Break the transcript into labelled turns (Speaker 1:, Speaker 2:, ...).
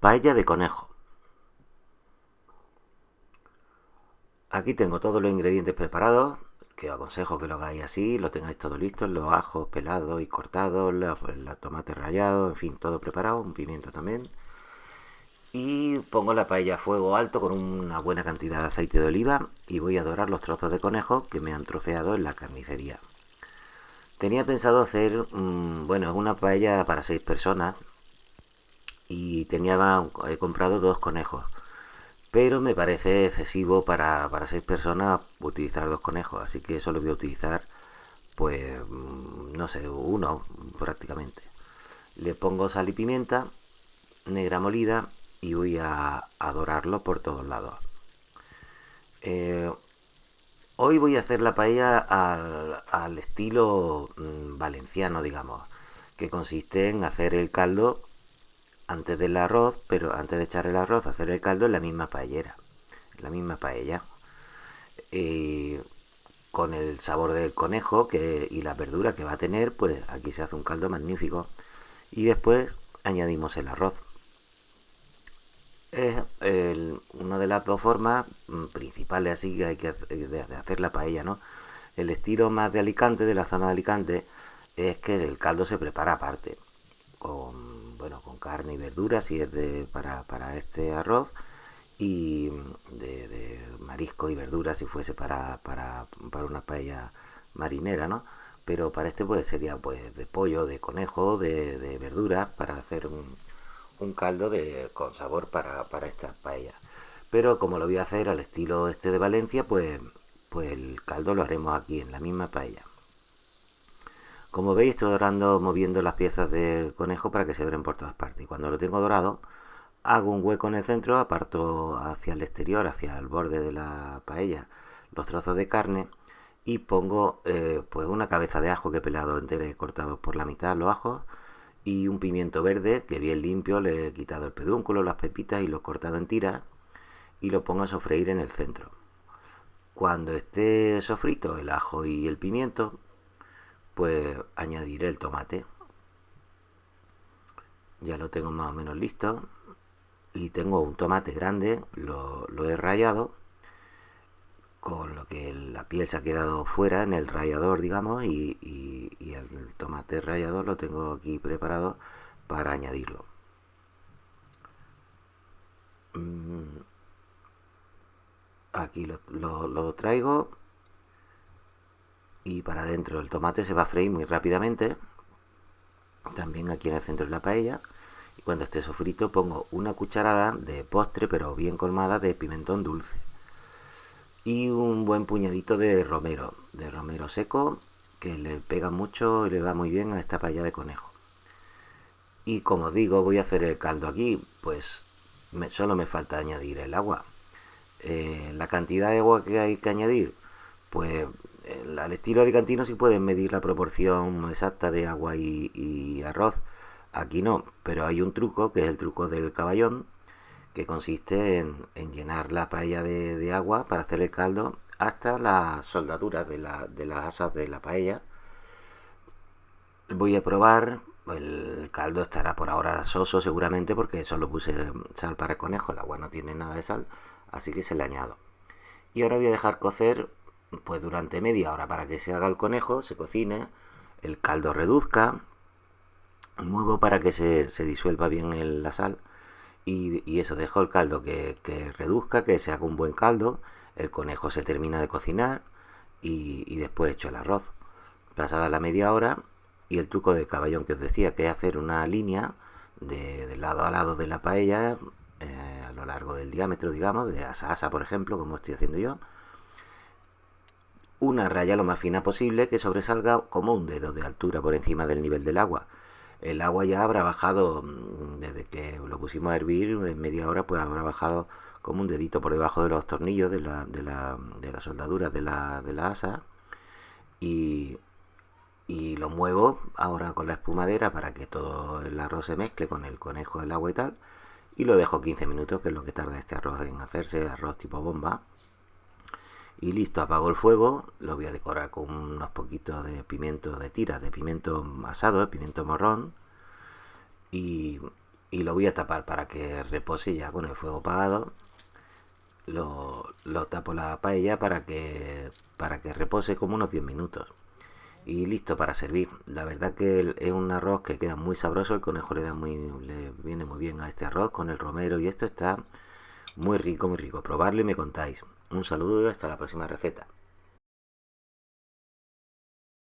Speaker 1: Paella de conejo. Aquí tengo todos los ingredientes preparados, que os aconsejo que lo hagáis así, lo tengáis todo listo, los ajos pelados y cortados, los tomates rallados, en fin, todo preparado, un pimiento también. Y pongo la paella a fuego alto con una buena cantidad de aceite de oliva y voy a dorar los trozos de conejo que me han troceado en la carnicería. Tenía pensado hacer, bueno, una paella para 6 personas y he comprado 2 conejos. Pero me parece excesivo para 6 personas utilizar 2 conejos, así que solo voy a utilizar, pues, no sé, uno prácticamente. Le pongo sal y pimienta, negra molida, y voy a dorarlo por todos lados. Eh, Hoy voy a hacer la paella al estilo valenciano, digamos, que consiste en hacer el caldo antes del arroz, pero antes de echar el arroz, hacer el caldo en la misma paellera, en la misma paella. Eh, con el sabor del conejo y la verdura que va a tener, pues aquí se hace un caldo magnífico. Y después añadimos el arroz. Es una de las dos formas principales así que hay que de hacer la paella, ¿no? El estilo más de Alicante, de la zona de Alicante, es que el caldo se prepara aparte, con, bueno, con carne y verduras, si es para este arroz, y de marisco y verduras si fuese para una paella marinera, ¿no? Pero para este pues sería pues de pollo, de conejo, de verduras para hacer un caldo con sabor para esta paella. Pero como lo voy a hacer al estilo este de Valencia, pues el caldo lo haremos aquí en la misma paella. Como veis estoy dorando, moviendo las piezas de conejo para que se doren por todas partes. Y cuando lo tengo dorado, hago un hueco en el centro, aparto hacia el exterior, hacia el borde de la paella, los trozos de carne y pongo pues una cabeza de ajo que he pelado entera y he cortado por la mitad los ajos y un pimiento verde que bien limpio, le he quitado el pedúnculo, las pepitas y lo he cortado en tiras y lo pongo a sofreír en el centro. Cuando esté sofrito el ajo y el pimiento, pues añadiré el tomate. Ya lo tengo más o menos listo y tengo un tomate grande, lo he rallado, con lo que la piel se ha quedado fuera en el rallador, digamos, y el tomate rallado lo tengo aquí preparado para añadirlo. Mm, Aquí lo traigo y para adentro el tomate se va a freír muy rápidamente, también aquí en el centro de la paella. Y cuando esté sofrito pongo una cucharada de postre, pero bien colmada, de pimentón dulce. Y un buen puñadito de romero seco, que le pega mucho y le va muy bien a esta paella de conejo. Y como digo, voy a hacer el caldo aquí, pues solo me falta añadir el agua. La cantidad de agua que hay que añadir, pues al estilo alicantino sí pueden medir la proporción exacta de agua y arroz. Aquí no, pero hay un truco que es el truco del caballón, que consiste en llenar la paella de agua para hacer el caldo hasta las soldaduras de las asas de la paella. Voy a probar, el caldo estará por ahora soso seguramente porque solo puse sal para el conejo, el agua no tiene nada de sal, así que se le añado. Y ahora voy a dejar cocer pues durante media hora para que se haga el conejo, se cocine, el caldo reduzca, muevo para que se disuelva bien la sal y eso, dejo el caldo que reduzca, que se haga un buen caldo, el conejo se termina de cocinar y después echo el arroz. Pasada la media hora y el truco del caballón que os decía, que es hacer una línea de lado a lado de la paella a lo largo del diámetro, digamos, de asa a asa, por ejemplo, como estoy haciendo yo, una raya lo más fina posible que sobresalga como un dedo de altura por encima del nivel del agua. El agua ya habrá bajado, desde que lo pusimos a hervir, en media hora, pues habrá bajado como un dedito por debajo de los tornillos de la soldadura de la asa. Y, y lo muevo ahora con la espumadera para que todo el arroz se mezcle con el conejo, el agua y tal. Y lo dejo 15 minutos, que es lo que tarda este arroz en hacerse, arroz tipo bomba. Y listo, apago el fuego, lo voy a decorar con unos poquitos de pimiento de tiras, de pimiento asado, de pimiento morrón. Y, y lo voy a tapar para que repose ya con el fuego apagado. Lo tapo la paella para que repose como unos 10 minutos. Y listo para servir. La verdad que es un arroz que queda muy sabroso. El conejo le viene muy bien a este arroz con el romero y esto está muy rico, muy rico. Probarlo y me contáis. Un saludo y hasta la próxima receta.